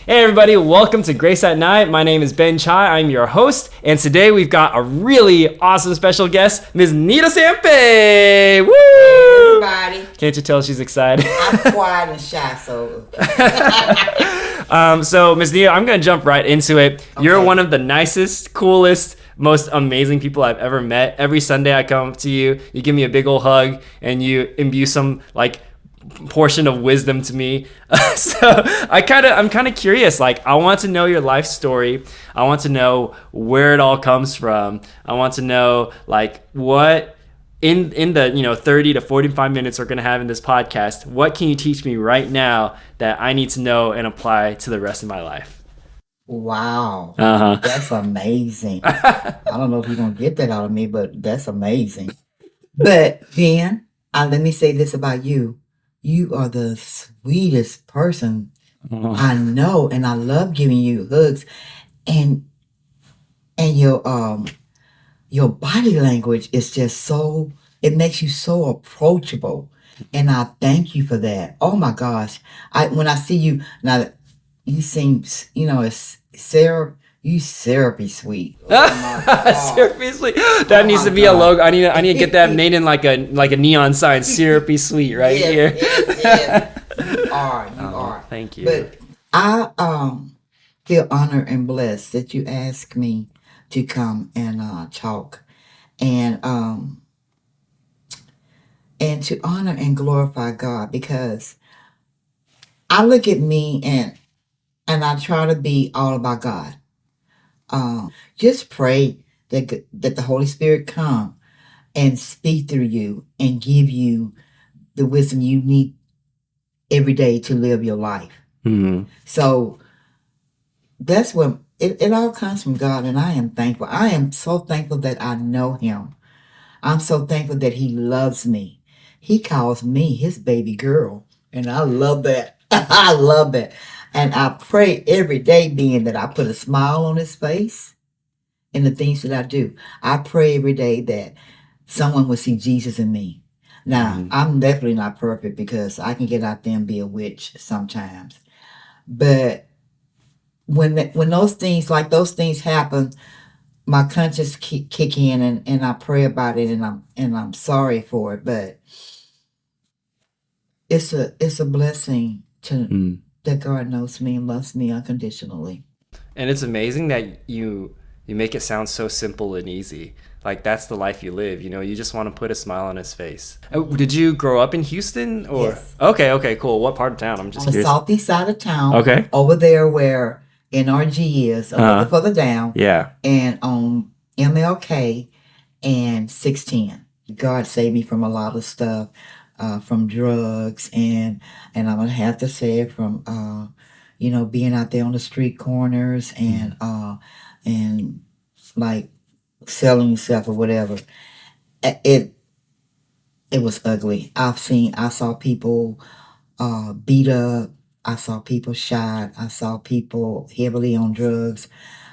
Hey everybody, welcome to Grace at Night. My name is Ben Chai. I'm your host, and today we've got a really awesome special guest, Ms. Nita Sampay. Woo! Hey everybody. Can't you tell she's excited? I'm quiet and shy, so. So Ms. Nita, I'm gonna jump right into it. Okay. You're one of the nicest, coolest, most amazing people I've ever met. Every Sunday I come up to you, you give me a big old hug, and you imbue some portion of wisdom to me. So I'm kind of curious. I want to know your life story. I want to know where it all comes from. I want to know what in the 30 to 45 minutes we're going to have in this podcast, what can you teach me right now that I need to know and apply to the rest of my life? Wow. Uh-huh. That's amazing. I don't know if you're going to get that out of me, but that's amazing. But Ben, let me say this about you. You are the sweetest person I know, and I love giving you hugs. And your body language is just so, it makes you so approachable. And I thank you for that. Oh my gosh. When I see you, now you seem, it's Sarah, you syrupy sweet. Oh my God. Syrupy sweet. That needs to be God. a logo. I need to get that made in like a neon sign. Syrupy sweet right here. Yes. You are. Thank you. But I feel honored and blessed that you asked me to come and talk and to honor and glorify God, because I look at me and I try to be all about God. Just pray that the Holy Spirit come and speak through you and give you the wisdom you need every day to live your life. Mm-hmm. So that's what it all comes from God, and I am thankful. I am so thankful that I know Him. I'm so thankful that He loves me. He calls me His baby girl, and I love that. I love that. And I pray every day, being that I put a smile on His face in the things that I do. I pray every day that someone will see Jesus in me. Now, I'm definitely not perfect, because I can get out there and be a witch sometimes. But when those things happen, my conscience kick in, and I pray about it, and I'm sorry for it. But it's a blessing that God knows me and loves me unconditionally. And it's amazing that you make it sound so simple and easy. That's the life you live. You just want to put a smile on His face. Did you grow up in Houston? Or Yes. Okay, cool. What part of town? I'm just On the curious. southeast side of town. Okay. Over there where NRG is, a little further down. Yeah. And on MLK and 610. God saved me from a lot of stuff, from drugs, and I'm gonna have to say it, from being out there on the street corners and like selling yourself or whatever. It was ugly. I saw people beat up. I saw people shot. I saw people heavily on drugs.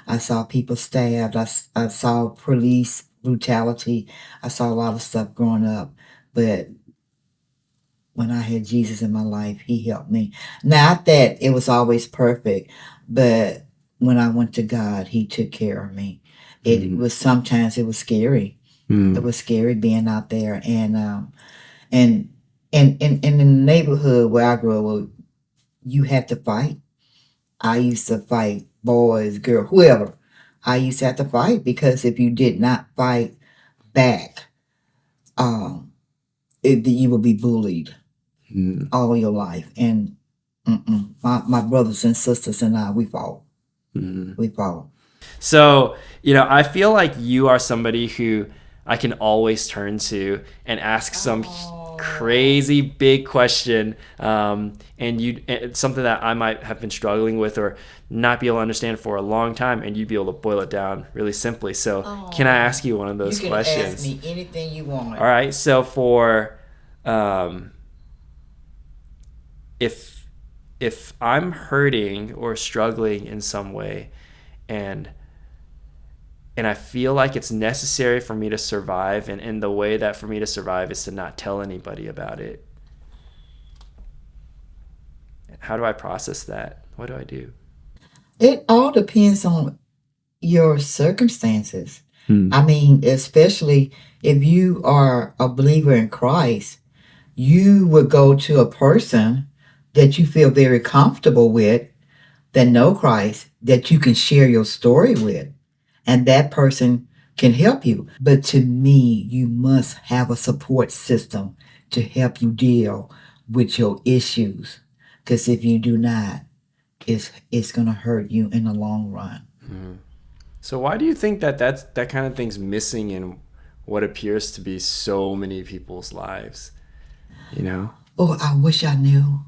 I saw people stabbed. I saw police brutality. I saw a lot of stuff growing up. But when I had Jesus in my life, He helped me. Not that it was always perfect, but when I went to God, He took care of me. Sometimes it was scary. It was scary being out there, and in the neighborhood where I grew up, you had to fight. I used to fight boys, girls, whoever. I used to have to fight, because if you did not fight back, you would be bullied all your life. And my brothers and sisters and I, we fought. We fought. So, I feel like you are somebody who I can always turn to and ask some crazy big question, and it's something that I might have been struggling with or not be able to understand for a long time, and you'd be able to boil it down really simply. So can I ask you one of those questions? You can ask me anything you want. All right. So for if I'm hurting or struggling in some way, and I feel like it's necessary for me to survive, and the way that for me to survive is to not tell anybody about it, how do I process that? What do I do? It all depends on your circumstances. Hmm. I mean, especially if you are a believer in Christ, you would go to a person that you feel very comfortable with that know Christ that you can share your story with, and that person can help you. But to me, you must have a support system to help you deal with your issues. Because if you do not, it's gonna hurt you in the long run. So why do you think that that kind of thing's missing in what appears to be so many people's lives? You know? Oh, I wish I knew.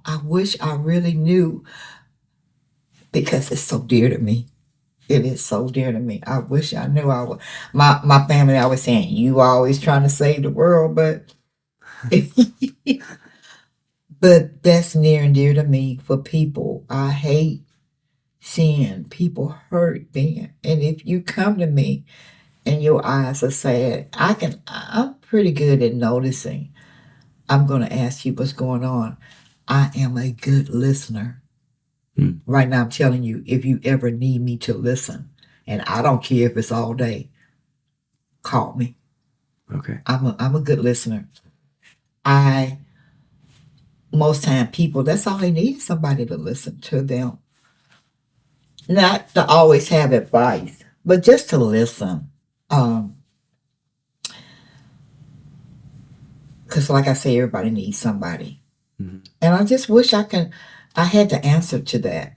I wish I really knew because it's so dear to me. It is so dear to me. I wish I knew. I would. My family always saying you always trying to save the world, but but that's near and dear to me for people. I hate seeing people hurt, Ben. And if you come to me and your eyes are sad, I'm pretty good at noticing. I'm going to ask you what's going on. I am a good listener. Right now, I'm telling you, if you ever need me to listen, and I don't care if it's all day, call me. Okay. I'm a good listener. I Most time people, that's all they need is somebody to listen to them. Not to always have advice, but just to listen. Because like I say, everybody needs somebody. Mhm. And I just wish I had the answer to that.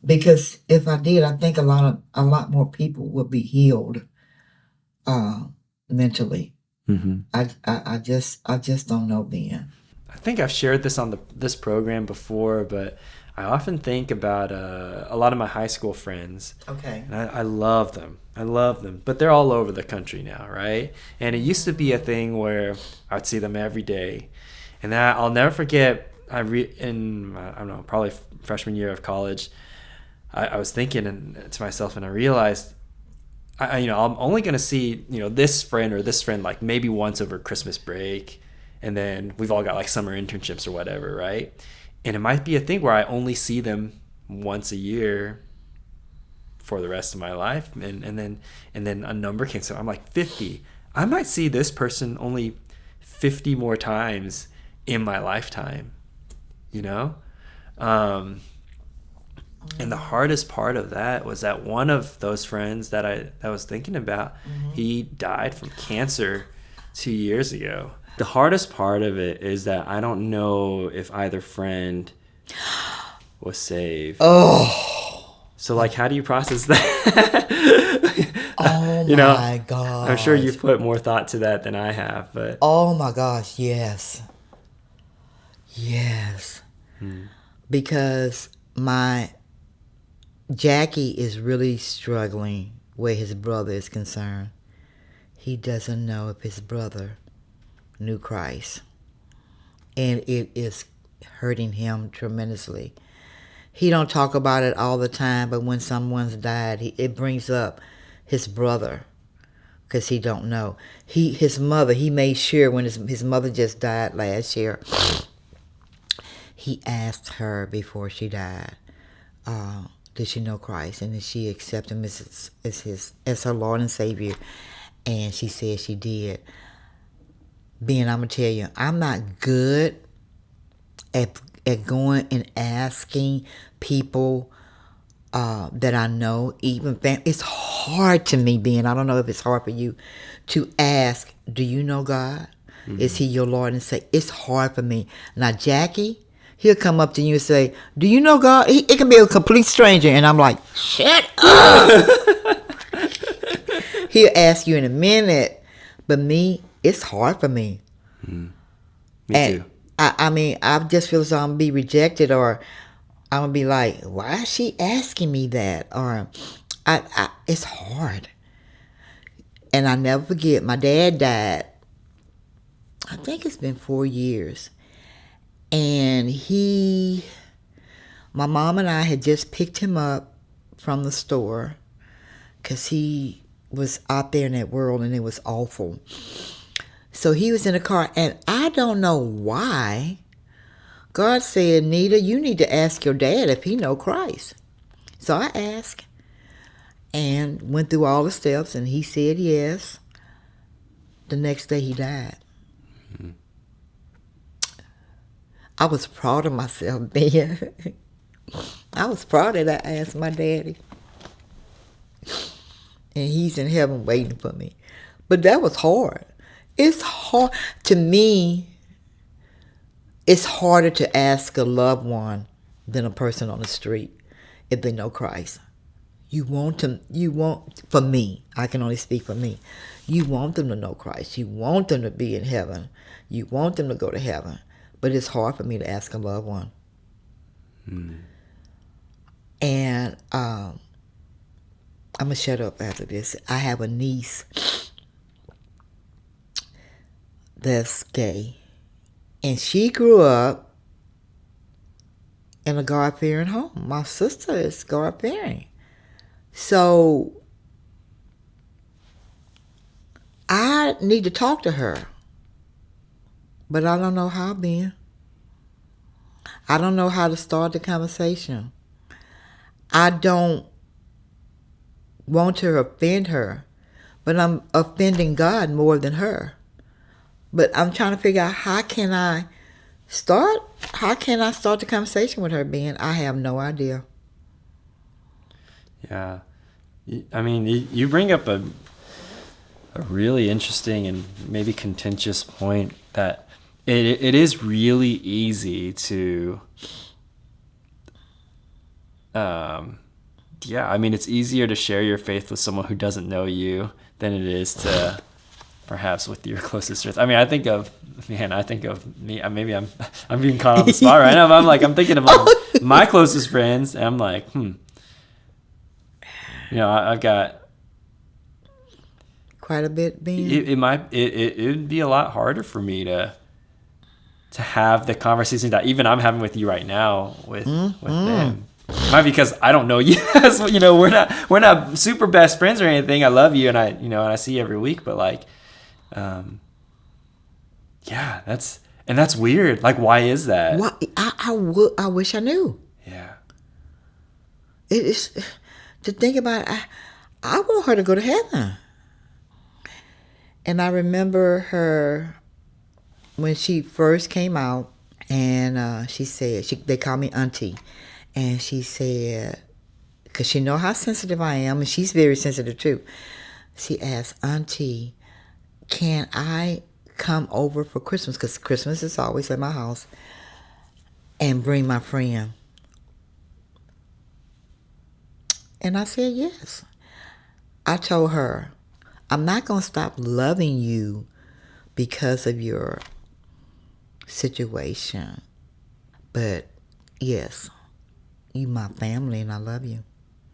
Because if I did, I think a lot more people would be healed mentally. Mm-hmm. I just don't know, Ben. I think I've shared this on this program before, but I often think about a lot of my high school friends. Okay. And I love them. I love them. But they're all over the country now, right? And it used to be a thing where I'd see them every day. And I'll never forget, in, I don't know, probably freshman year of college, I was thinking to myself, and I realized, I'm only going to see, this friend or this friend like maybe once over Christmas break. And then we've all got like summer internships or whatever, right? And it might be a thing where I only see them once a year for the rest of my life. And then a number came. So I'm like 50. I might see this person only 50 more times in my lifetime, you know? And the hardest part of that was that one of those friends that I was thinking about, he died from cancer 2 years ago. The hardest part of it is that I don't know if either friend was saved. Oh. So, like, how do you process that? Oh my gosh. I'm sure you've put more thought to that than I have, but Oh my gosh, yes. Yes. Because my Jackie is really struggling where his brother is concerned. He doesn't know if his brother knew Christ. And it is hurting him tremendously. He don't talk about it all the time, but when someone's died, it brings up his brother because he don't know. His mother, he made sure when his mother just died last year, he asked her before she died, did she know Christ? And did she accept him as her Lord and Savior? And she said she did. Ben, I'm going to tell you, I'm not good at going and asking people that I know, even family. It's hard to me, Ben. I don't know if it's hard for you to ask, do you know God? Is he your Lord and Savior? It's hard for me. Now, Jackie, he'll come up to you and say, do you know God? It can be a complete stranger. And I'm like, shut up. He'll ask you in a minute. But me, it's hard for me. Me And too. I mean, I just feel as though I'm going to be rejected, or I'm going to be like, why is she asking me that? Or it's hard. And I never forget, my dad died, I think it's been 4 years. And my mom and I had just picked him up from the store because he was out there in that world and it was awful. So he was in a car, and I don't know why, God said, Nita, you need to ask your dad if he know Christ. So I asked and went through all the steps, and he said yes. The next day he died. Mm-hmm. I was proud of myself, Ben. I was proud that I asked my daddy. And he's in heaven waiting for me. But that was hard. It's hard. To me, it's harder to ask a loved one than a person on the street if they know Christ. For me, I can only speak for me. You want them to know Christ. You want them to be in heaven. You want them to go to heaven. But it's hard for me to ask a loved one. And I'm going to shut up after this. I have a niece that's gay. And she grew up in a God-fearing home. My sister is God-fearing. So I need to talk to her. But I don't know how, Ben. I don't know how to start the conversation. I don't want to offend her, but I'm offending God more than her. But I'm trying to figure out how can I start the conversation with her, Ben? I have no idea. Yeah. I mean, you bring up a really interesting and maybe contentious point that it is really easy to I mean, it's easier to share your faith with someone who doesn't know you than it is to perhaps with your closest friends. I mean, I think of me. Maybe I'm being caught on the spot right now. But I'm thinking of my closest friends, and I'm like, I've got quite a bit being. It would be a lot harder for me to have the conversation that even I'm having with you right now with them. Might be because I don't know you. So, we're not super best friends or anything. I love you, and I see you every week. But that's weird. Like, why is that? What I wish I knew. Yeah. It is to think about. I want her to go to heaven. And I remember her when she first came out, and she said they call me Auntie. And she said, because she know how sensitive I am, and she's very sensitive too. She asked, Auntie, can I come over for Christmas? Because Christmas is always at my house. And bring my friend. And I said, yes. I told her, I'm not going to stop loving you because of your situation. But, yes. You my family, and I love you.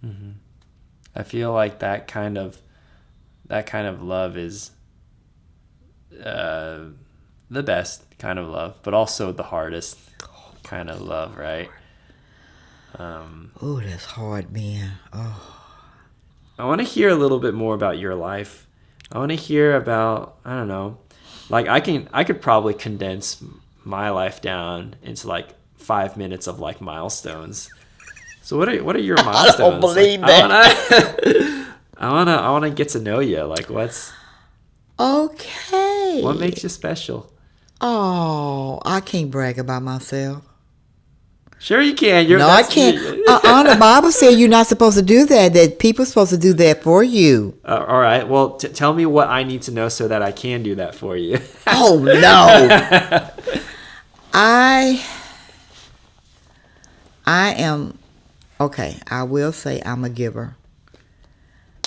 Mm-hmm. I feel like that kind of love is the best kind of love, but also the hardest kind of love, right? Oh, that's hard, man. Oh. I want to hear a little bit more about your life. I want to hear about, I don't know, like I could probably condense my life down into 5 minutes of milestones. So what are your milestones? I don't believe that. I wanna get to know you. What's okay? What makes you special? Oh, I can't brag about myself. Sure you can. I can't. The Bible said you're not supposed to do that. That people are supposed to do that for you. All right. Well, tell me what I need to know so that I can do that for you. Oh no. I am. Okay, I will say I'm a giver,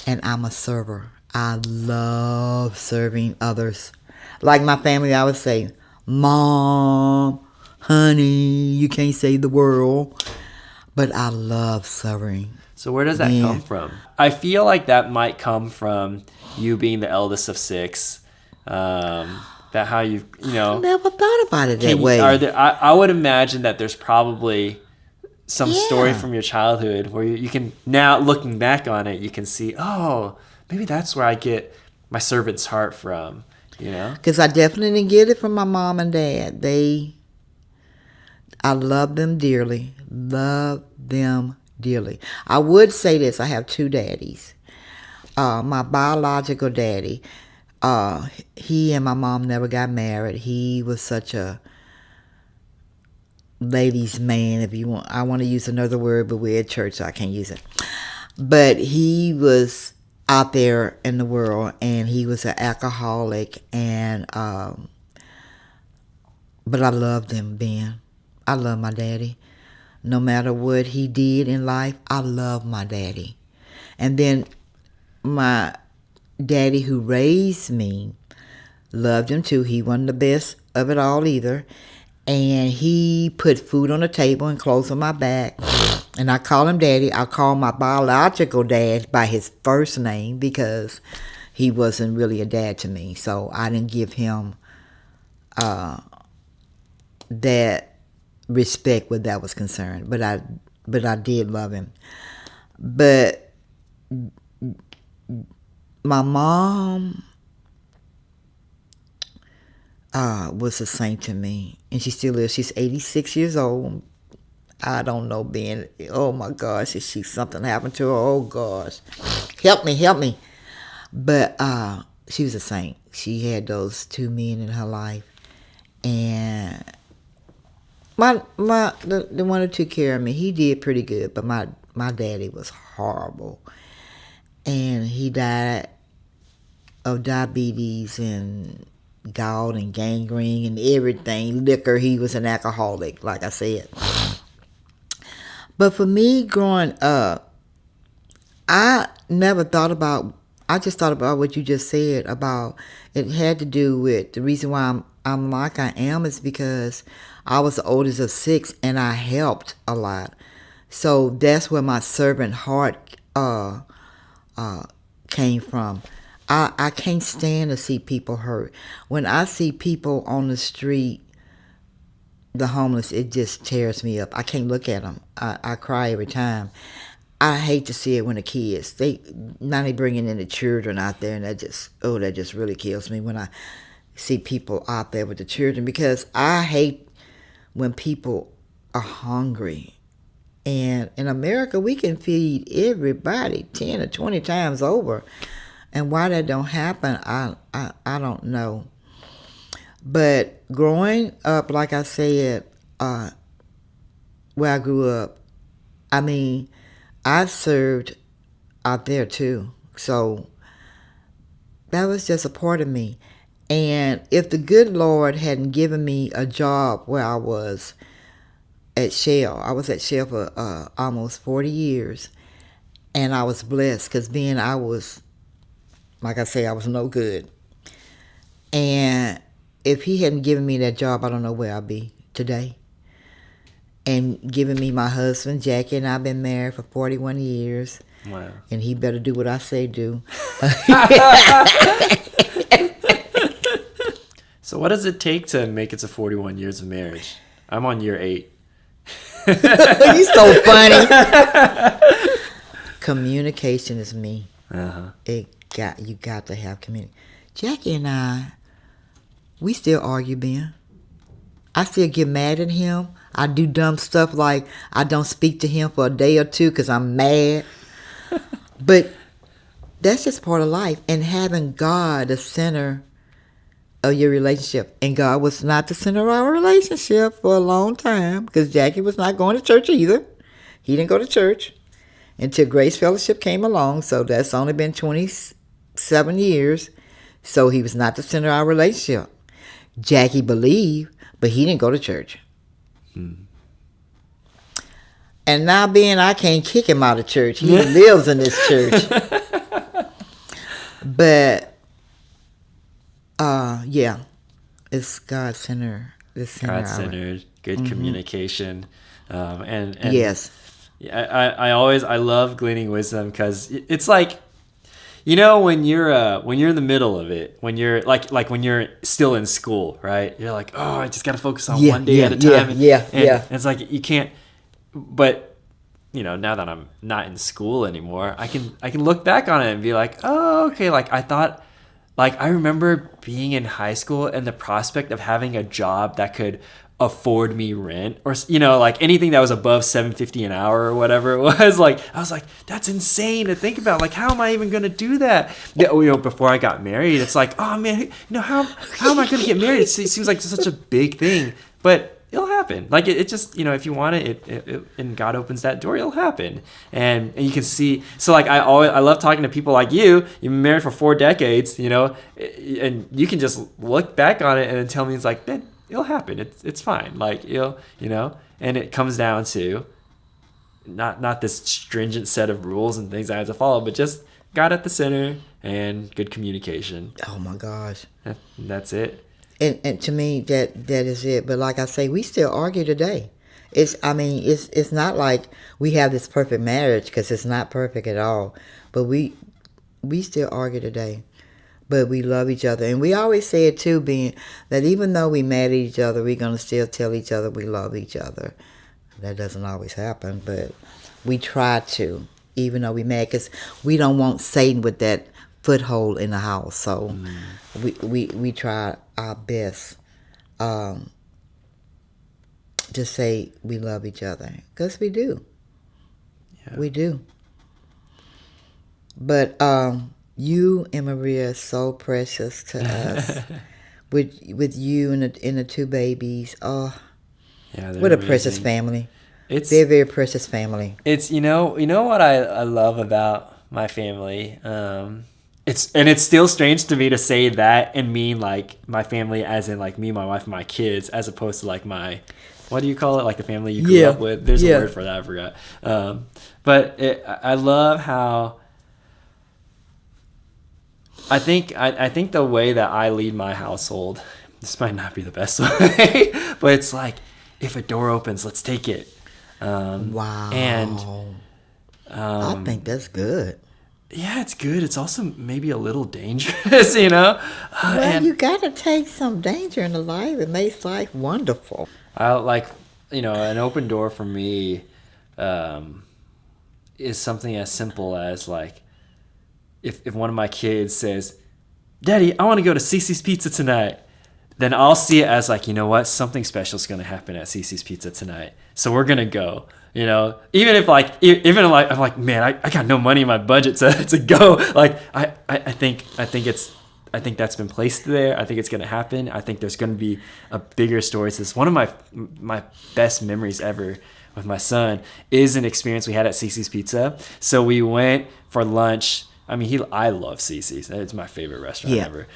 and I'm a server. I love serving others. Like my family, I would say, Mom, honey, you can't save the world. But I love serving. So where does that come from? I feel like that might come from you being the eldest of 6. That how I never thought about it that way. I would imagine that there's probably some story from your childhood where you can now, looking back on it, you can see, oh, maybe that's where I get my servant's heart from, Because I definitely didn't get it from my mom and dad. I love them dearly. Love them dearly. I would say this. I have two daddies. My biological daddy, he and my mom never got married. He was such a ladies' man, if you want. I want to use another word, but we're at church, so I can't use it. But he was out there in the world, and he was an alcoholic, and but I loved him, Ben. I love my daddy. No matter what he did in life, I love my daddy. And then my daddy who raised me loved him too. He wasn't the best of it all either. And he put food on the table and clothes on my back. And I call him daddy. I call my biological dad by his first name because he wasn't really a dad to me. So I didn't give him that respect where that was concerned. But I did love him. But my mom was a saint to me, and she still is. She's 86 years old. I don't know, Ben. Oh my gosh, if something happened to her, oh gosh, help me. But she was a saint. She had those two men in her life, and the one who took care of me, he did pretty good. But my daddy was horrible, and he died of diabetes and gout and gangrene and everything, liquor. He was an alcoholic, like I said. But for me, growing up, I just thought about what you just said about it had to do with the reason why I'm like I am is because I was the oldest of 6 and I helped a lot. So that's where my servant heart came from. I can't stand to see people hurt. When I see people on the street, the homeless, it just tears me up. I can't look at them. I cry every time. I hate to see it when the kids, now they bringing in the children out there, and that just really kills me when I see people out there with the children, because I hate when people are hungry. And in America, we can feed everybody 10 or 20 times over. And why that don't happen, I don't know. But growing up, like I said, where I grew up, I mean, I served out there too. So that was just a part of me. And if the good Lord hadn't given me a job where I was at Shell, I was at Shell for almost 40 years. And I was blessed because then I was, like I say, I was no good. And if he hadn't given me that job, I don't know where I'd be today. And given me my husband, Jackie, and I've been married for 41 years. Wow. And he better do what I say do. So what does it take to make it to 41 years of marriage? I'm on year 8. You're so funny. Communication is me. Uh-huh. You got to have communication. Jackie and I, we still argue, Ben. I still get mad at him. I do dumb stuff like I don't speak to him for a day or two because I'm mad. But that's just part of life. And having God the center of your relationship. And God was not the center of our relationship for a long time because Jackie was not going to church either. He didn't go to church until Grace Fellowship came along. So that's only been 27 years. So he was not the center of our relationship. Jackie believed, but he didn't go to church. And now being I can't kick him out of church. He lives in this church. But yeah, it's God-centered. God-centered, good communication, and yes. I love gleaning wisdom because it's like, you know, when you're in the middle of it, when you're like when you're still in school, right? You're like, oh, I just got to focus on one day at a time. And it's like you can't. But you know, now that I'm not in school anymore, I can look back on it and be like, oh, okay, like I thought like I remember being in high school and the prospect of having a job that could afford me rent, or like anything that was above 750 an hour or whatever it was. Like I was like, that's insane to think about. Like, how am I even gonna do that? Yeah, before I got married, it's like, oh man, how am I gonna get married? It seems like such a big thing, but it'll happen. Like it just, if you want it, and God opens that door, it'll happen. And you can see. So like I love talking to people like you. You've been married for 4 decades, and you can just look back on it and then tell me, it's like, man, it'll happen. It's fine. Like and it comes down to not this stringent set of rules and things I have to follow, but just God at the center and good communication. Oh my gosh. That's it. And to me, that is it. But like I say, we still argue today. It's not like we have this perfect marriage, because it's not perfect at all. But we still argue today. But we love each other. And we always say it too, being that even though we mad at each other, we're going to still tell each other we love each other. That doesn't always happen, but we try to, even though we mad, because we don't want Satan with that foothold in the house. So we try our best to say we love each other, because we do. Yeah. We do. But you and Maria are so precious to us. with you and the 2 babies. Oh, yeah, what a amazing. Precious family. It's very, very precious family. It's what I love about my family. It's still strange to me to say that and mean like my family as in like me, my wife, and my kids, as opposed to like my, what do you call it? Like the family you grew up with. There's a word for that. I forgot. But I love how. I think the way that I lead my household, this might not be the best way, but it's like, if a door opens, let's take it. Wow. And I think that's good. Yeah, it's good. It's also maybe a little dangerous, Well, you got to take some danger in the life. It makes life wonderful. I like, an open door for me is something as simple as like, if one of my kids says, Daddy, I want to go to Cece's Pizza tonight, then I'll see it as like, you know what? Something special is going to happen at Cece's Pizza tonight. So we're going to go, even if like, I'm like, man, I got no money in my budget to go. Like, I think that's been placed there. I think it's going to happen. I think there's going to be a bigger story. It's one of my best memories ever with my son is an experience we had at Cece's Pizza. So we went for lunch. I love Cece's. It's my favorite restaurant ever.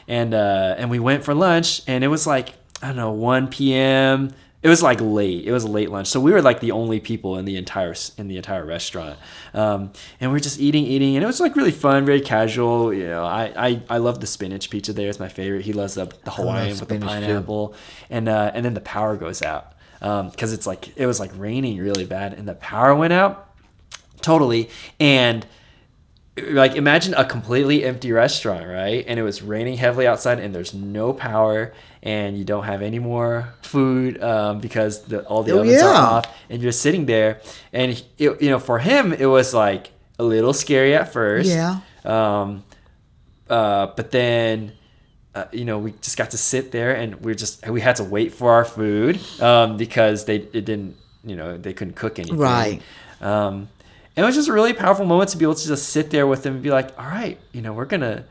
And we went for lunch, and it was like, I don't know, 1 p.m. It was like late. It was a late lunch, so we were like the only people in the entire restaurant. And we were just eating, and it was like really fun, very casual. I love the spinach pizza there. It's my favorite. He loves the Hawaiian with the pineapple, and then the power goes out because it was like raining really bad, and the power went out totally, and. Like, imagine a completely empty restaurant, right? And it was raining heavily outside, and there's no power, and you don't have any more food because all the ovens are off, and you're sitting there. And for him, it was like a little scary at first. Yeah. But then, we just got to sit there, and we had to wait for our food because they couldn't cook anything. Right. And it was just a really powerful moment to be able to just sit there with them and be like, all right, we're gonna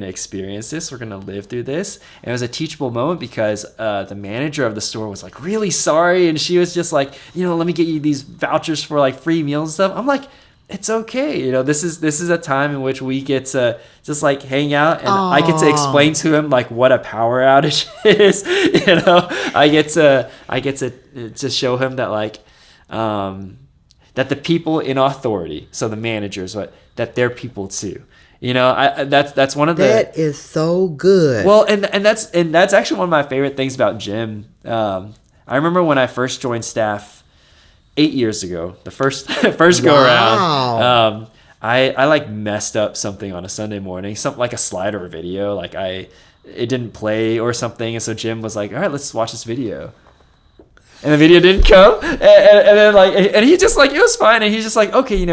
experience this, we're gonna live through this. And it was a teachable moment because the manager of the store was like really sorry, and she was just like, let me get you these vouchers for like free meals and stuff. I'm like, it's okay, this is a time in which we get to just like hang out, and I get to explain to him like what a power outage is. I get to show him that like that the people in authority, so the managers, that they're people too. That's one of the. That is so good. Well, and that's actually one of my favorite things about Jim. I remember when I first joined staff 8 years ago, the first go around. I like messed up something on a Sunday morning, something like a slide or a video, like it didn't play or something, and so Jim was like, all right, let's watch this video. And the video didn't come, and then like, and he just like, it was fine, and he's just like, okay, he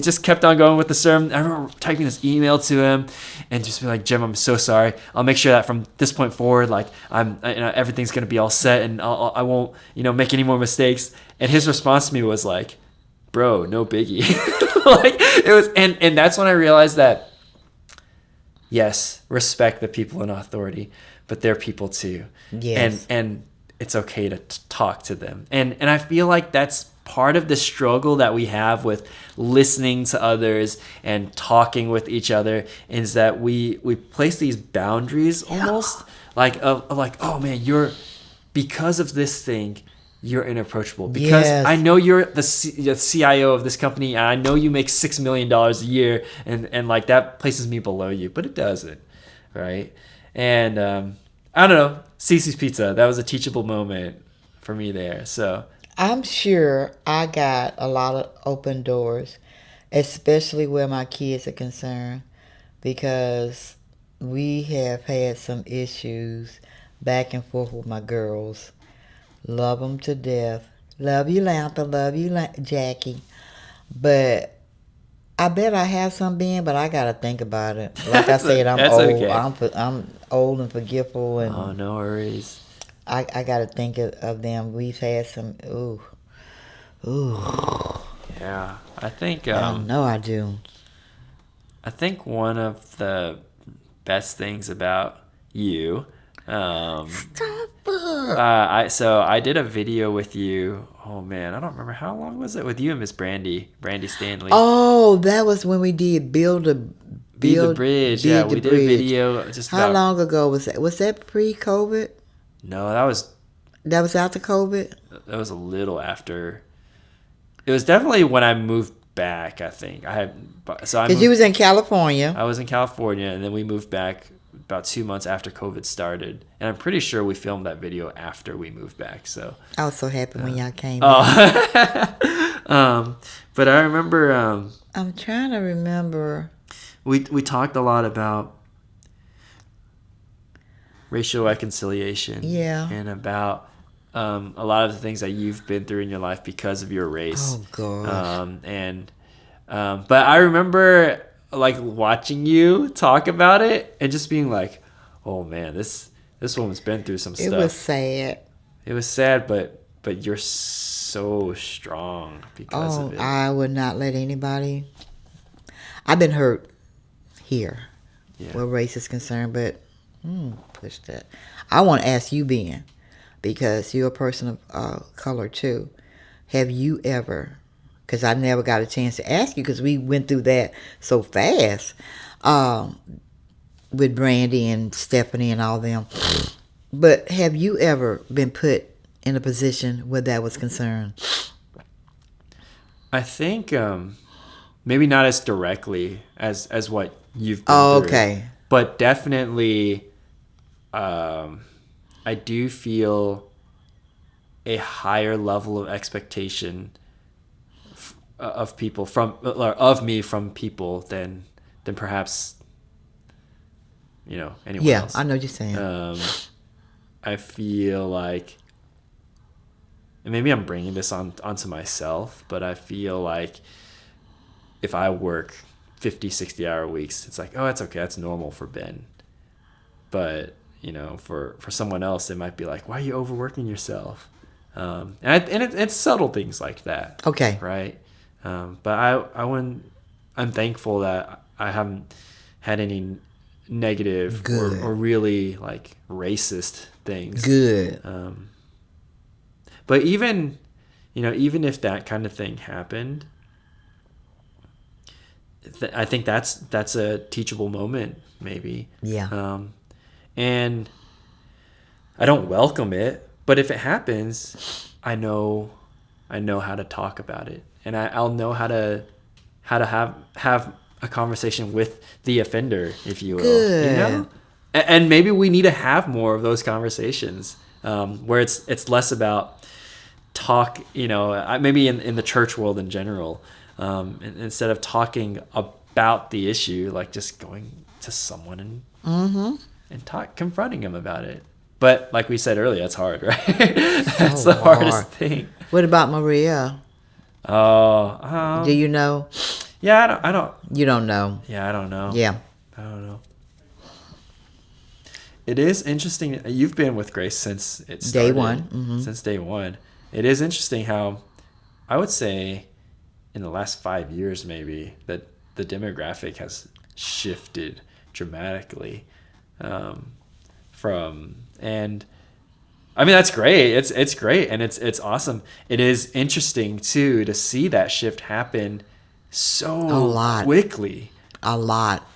just kept on going with the sermon. I remember typing this email to him, and just be like, Jim, I'm so sorry. I'll make sure that from this point forward, like everything's gonna be all set, and I won't, make any more mistakes. And his response to me was like, bro, no biggie. Like it was, and that's when I realized that, yes, respect the people in authority, but they're people too. Yes. And it's okay to talk to them. And I feel like that's part of the struggle that we have with listening to others and talking with each other, is that we place these boundaries almost like oh man, because of this thing, you're inapproachable, because I know you're the CIO of this company, and I know you make $6 million a year, and like that places me below you, but it doesn't, right? And I don't know, Cece's Pizza, that was a teachable moment for me there. So I'm sure I got a lot of open doors, especially where my kids are concerned, because we have had some issues back and forth with my girls. Love them to death. Love you, Lantha. Love you, Jackie. But I bet I have some being, but I got to think about it. Like I said, I'm old. Okay. I'm old and forgetful. And oh, no worries. I got to think of them. We've had some, ooh. Yeah, I think... I know I do. I think one of the best things about you... I did a video with you. Oh man, I don't remember, how long was it with you and Miss Brandy Stanley. Oh, that was when we did Build the Bridge. Yeah, we did a video just how long ago was that? Was that pre-COVID? No, that was after COVID. That was a little after. It was definitely when I moved back, I think. Because you was in California. I was in California, and then we moved back about 2 months after COVID started, and I'm pretty sure we filmed that video after we moved back. So I was so happy when y'all came. But I remember. I'm trying to remember. We talked a lot about racial reconciliation. Yeah. And about a lot of the things that you've been through in your life because of your race. Oh gosh. But I remember like watching you talk about it and just being like, oh man, this woman's been through some stuff. It was sad. It was sad, but you're so strong because of it. I would not let anybody. I've been hurt here where race is concerned, but push that. I want to ask you, Ben, because you're a person of color too. Have you ever, because I never got a chance to ask you because we went through that so fast with Brandy and Stephanie and all them. But have you ever been put in a position where that was concerned? I think maybe not as directly as what you've been through. Okay. But definitely I do feel a higher level of expectation of people of me from people than perhaps anyone else. Yeah, I know what you're saying. I feel like, and maybe I'm bringing this onto myself, but I feel like if I work 50, 60-hour weeks, it's like, oh, that's okay, that's normal for Ben. But for someone else, it might be like, why are you overworking yourself? And it's subtle things like that. Okay. Right. But I'm thankful that I haven't had any negative or really like racist things. Good. But even if that kind of thing happened, I think that's a teachable moment, maybe. Yeah. And I don't welcome it, but if it happens, I know how to talk about it, and I'll know how to have a conversation with the offender, if you will. Good. And maybe we need to have more of those conversations where it's less about talk. Maybe in the church world in general, instead of talking about the issue, like just going to someone and confronting them about it. But like we said earlier, it's hard, right? That's So the hardest hard. thing. What about Maria? Oh, Do you know? yeah, I don't. You don't know. Yeah, I don't know. Yeah. I don't know. It is interesting. You've been with Grace since it started. Day one. Mm-hmm. Since day one. It is interesting how, I would say, in the last 5 years maybe, that the demographic has shifted dramatically. And I mean, that's great. It's great, and it's awesome. It is interesting too to see that shift happen so quickly. A lot.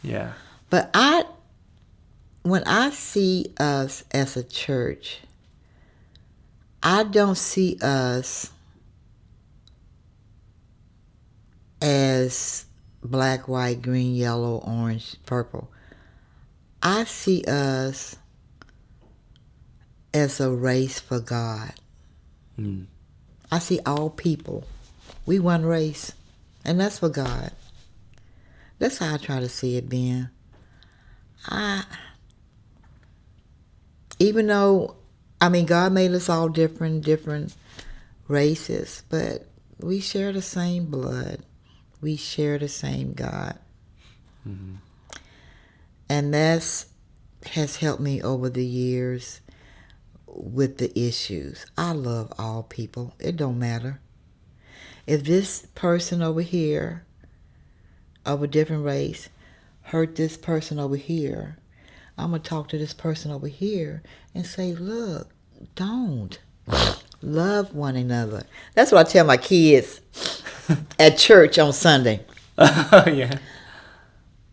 Yeah. But when I see us as a church, I don't see us as black, white, green, yellow, orange, purple. I see us as a race for God. I see all people. We one race, and that's for God. That's how I try to see it, Ben. Even though, I mean, God made us all different races, but we share the same blood. We share the same God. Mm-hmm. And that's has helped me over the years with the issues. I love all people. It don't matter. If this person over here of a different race hurt this person over here, I'm going to talk to this person over here and say, look, don't. Love one another. That's what I tell my kids at church on Sunday. Oh, yeah.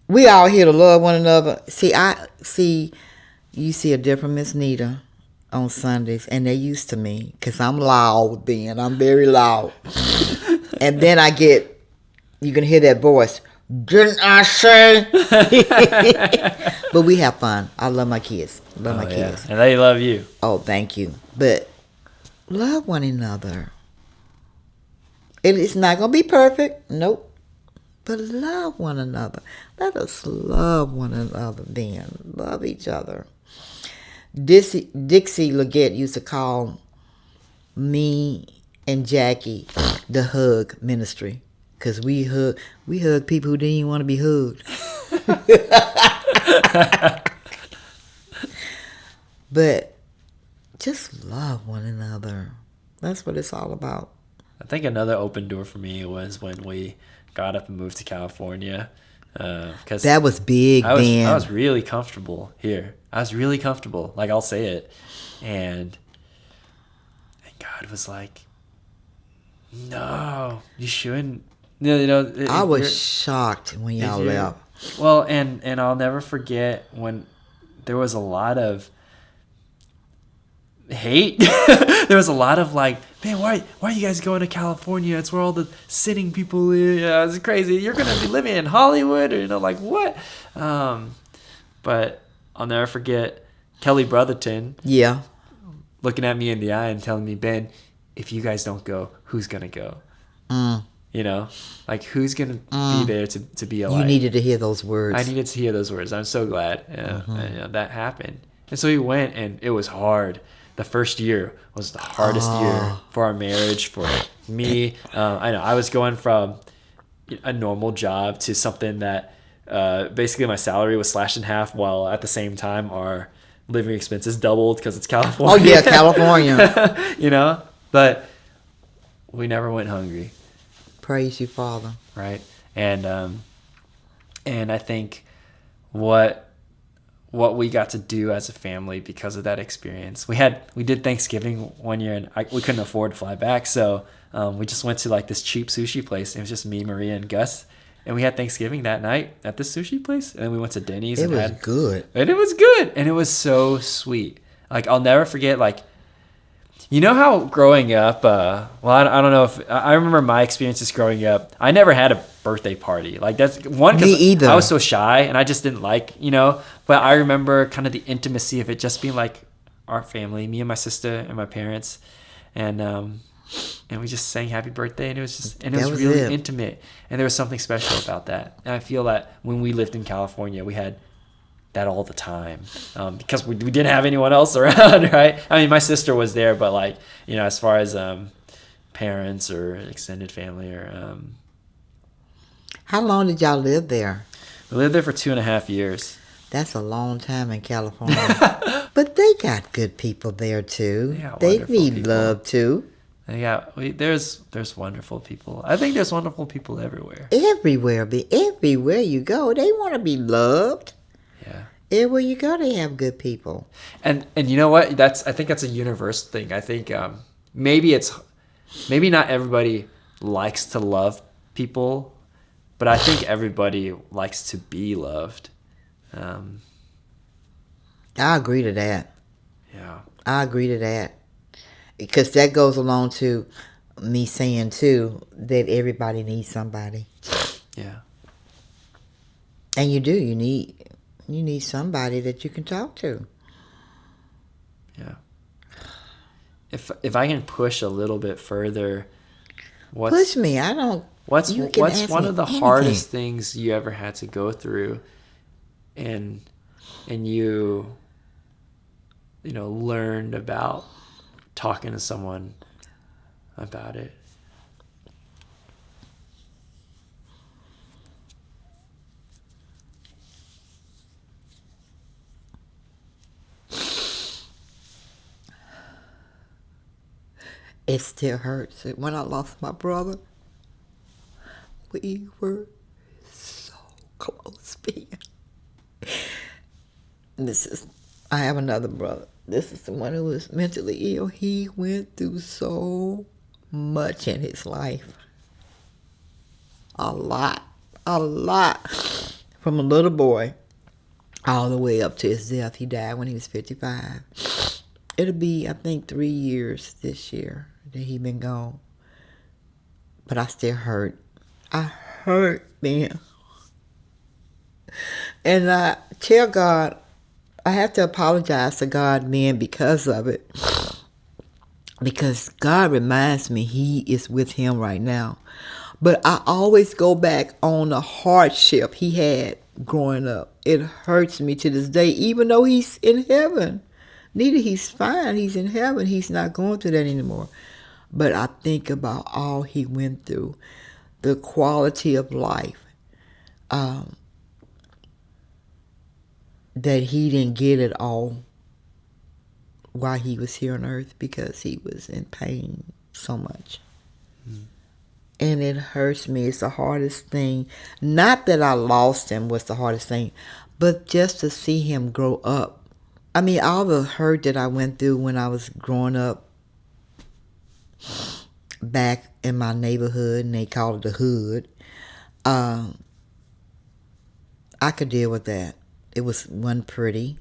We all here to love one another. You see a different Miss Nita on Sundays, and they're used to me because I'm loud, Ben. I'm very loud. And then you can hear that voice. Didn't I say? But we have fun. I love my kids. Love my kids. And they love you. Oh, thank you. But love one another. It's not going to be perfect. Nope. But love one another. Let us love one another then. Love each other. Dixie Leggett used to call me and Jackie the hug ministry. Because we hug people who didn't even want to be hugged. But just love one another. That's what it's all about. I think another open door for me was when we got up and moved to California. Cause that was big, Ben. I was really comfortable here. I was really comfortable. Like, I'll say it. And God was like, no, you shouldn't. I was shocked when y'all left. Well, and I'll never forget when there was a lot of hate. There was a lot of like, man, why are you guys going to California? It's where all the sinning people live. Yeah, it's crazy. You're gonna be living in Hollywood, or like what? But I'll never forget Kelly Brotherton. Yeah. Looking at me in the eye and telling me, Ben, if you guys don't go, who's gonna go? Like, who's gonna be there to be alive? You needed to hear those words. I needed to hear those words. I'm so glad that happened. And so we went, and it was hard. The first year was the hardest year for our marriage, for me. I know I was going from a normal job to something that basically my salary was slashed in half, while at the same time our living expenses doubled because it's California. Oh yeah, California. But we never went hungry. Praise you, Father. Right. And I think what we got to do as a family because of that experience, we did Thanksgiving one year, and we couldn't afford to fly back, so we just went to like this cheap sushi place. It was just me, Maria, and Gus, and we had Thanksgiving that night at this sushi place, and then we went to Denny's. It was good, and it was so sweet. Like, I'll never forget, like, you know how growing up, I don't know if I remember my experiences growing up. I never had a birthday party. Like, that's one, me either. I was so shy and I just didn't like, but I remember kind of the intimacy of it just being like our family, me and my sister and my parents, and we just sang happy birthday, and it was really intimate, and there was something special about that. And I feel that when we lived in California, we had that all the time, because we didn't have anyone else around, right? I mean, my sister was there, but like, as far as parents or extended family or How long did y'all live there? we lived there for 2.5 years. That's a long time in California. But they got good people there too. They got They wonderful need people. love too. There's wonderful people. I think there's wonderful people everywhere. Everywhere you go, they want to be loved. Yeah. Everywhere you go, they have good people. And you know what? I think that's a universal thing. I think maybe not everybody likes to love people, but I think everybody likes to be loved. I agree to that. Yeah. I agree to that. Because that goes along to me saying too that everybody needs somebody. Yeah. And you do. You need somebody that you can talk to. Yeah. If I can push a little bit further, Push me. I don't. What's you can ask one me of the anything. hardest things you ever had to go through, and you learned about talking to someone about it? It still hurts. When I lost my brother, we were so close, being. I have another brother. This is the one who was mentally ill. He went through so much in his life. A lot. From a little boy all the way up to his death. He died when he was 55. It'll be, I think, 3 years this year that he been gone. But I still hurt. I hurt, man. And I tell God, I have to apologize to God, man, because of it. Because God reminds me He is with him right now. But I always go back on the hardship he had growing up. It hurts me to this day, even though he's in heaven. Neither he's fine. He's in heaven. He's not going through that anymore. But I think about all he went through, the quality of life, that he didn't get it all while he was here on earth because he was in pain so much. And it hurts me. It's the hardest thing. Not that I lost him was the hardest thing, but just to see him grow up. I mean, all the hurt that I went through when I was growing up back in my neighborhood, and they call it the hood, I could deal with that. It wasn't pretty.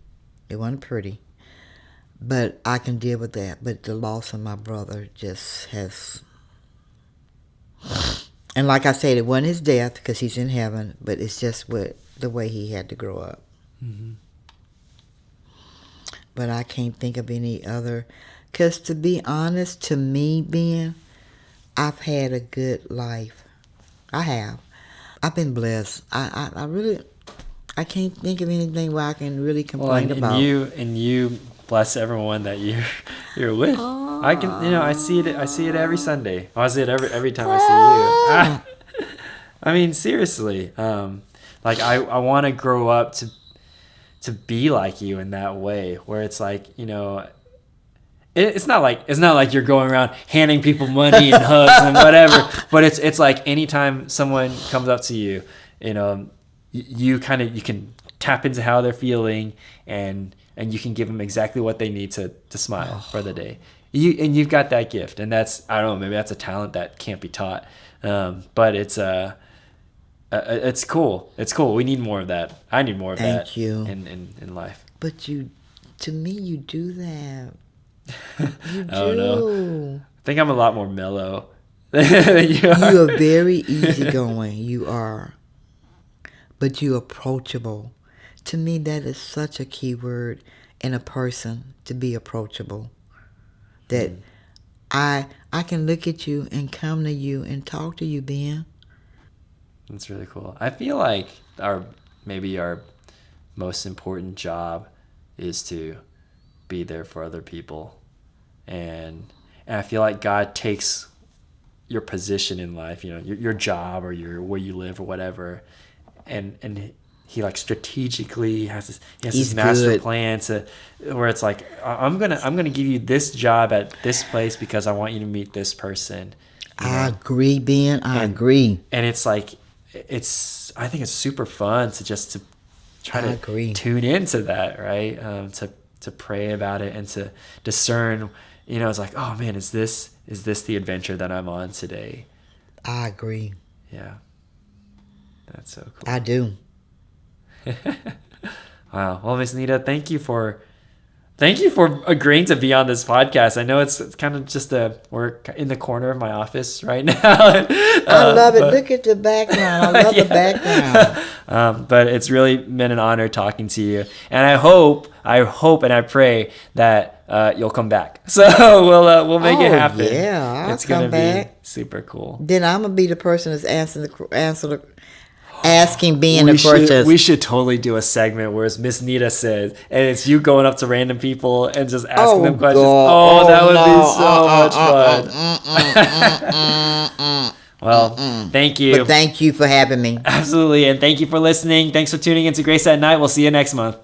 But I can deal with that. But the loss of my brother just has... And like I said, it wasn't his death because he's in heaven, but it's just the way he had to grow up. Mm-hmm. But I can't think of any other. Because to be honest, to me, Ben, I've had a good life. I have. I've been blessed. I really... I can't think of anything where I can really complain about. And you bless everyone that you're with. Oh. I can, I see it every Sunday. I see it every time I see you. I mean, seriously. Like I want to grow up to be like you in that way, where it's like, it's not like you're going around handing people money and hugs and whatever, but it's like anytime someone comes up to you, you can tap into how they're feeling, and you can give them exactly what they need to smile for the day. You've got that gift, and that's, I don't know, maybe that's a talent that can't be taught. But it's cool. It's cool. We need more of that. I need more of that. Thank you. In life. But to me, you do that. You do. Oh no. I think I'm a lot more mellow than you are. You are very easygoing. You are. But you're approachable. To me, that is such a key word in a person, to be approachable. That I can look at you and come to you and talk to you, Ben. That's really cool. I feel like our most important job is to be there for other people. And I feel like God takes your position in life, your job or where you live or whatever, and he like strategically has this master good. plan to where it's like, I'm gonna give you this job at this place because I want you to meet this person. I agree, Ben. I agree. And it's like, I think it's super fun to try to tune into that, right? To pray about it and to discern, it's like, oh man, is this the adventure that I'm on today? I agree. Yeah. That's so cool. I do. Wow. Well, Miss Nita, thank you for agreeing to be on this podcast. I know it's kind of just we're in the corner of my office right now. I love it. Look at the background. I love the background. But it's really been an honor talking to you. And I hope and I pray that you'll come back. So we'll make it happen. Yeah, I'll it's gonna come back. Be super cool. Then I'm gonna be the person that's asking being the questions. We should totally do a segment where it's Miss Nita says, and it's you going up to random people and just asking them questions. God. That would be so much fun. Well, thank you. But thank you for having me. Absolutely, and thank you for listening. Thanks for tuning into Grace at Night. We'll see you next month.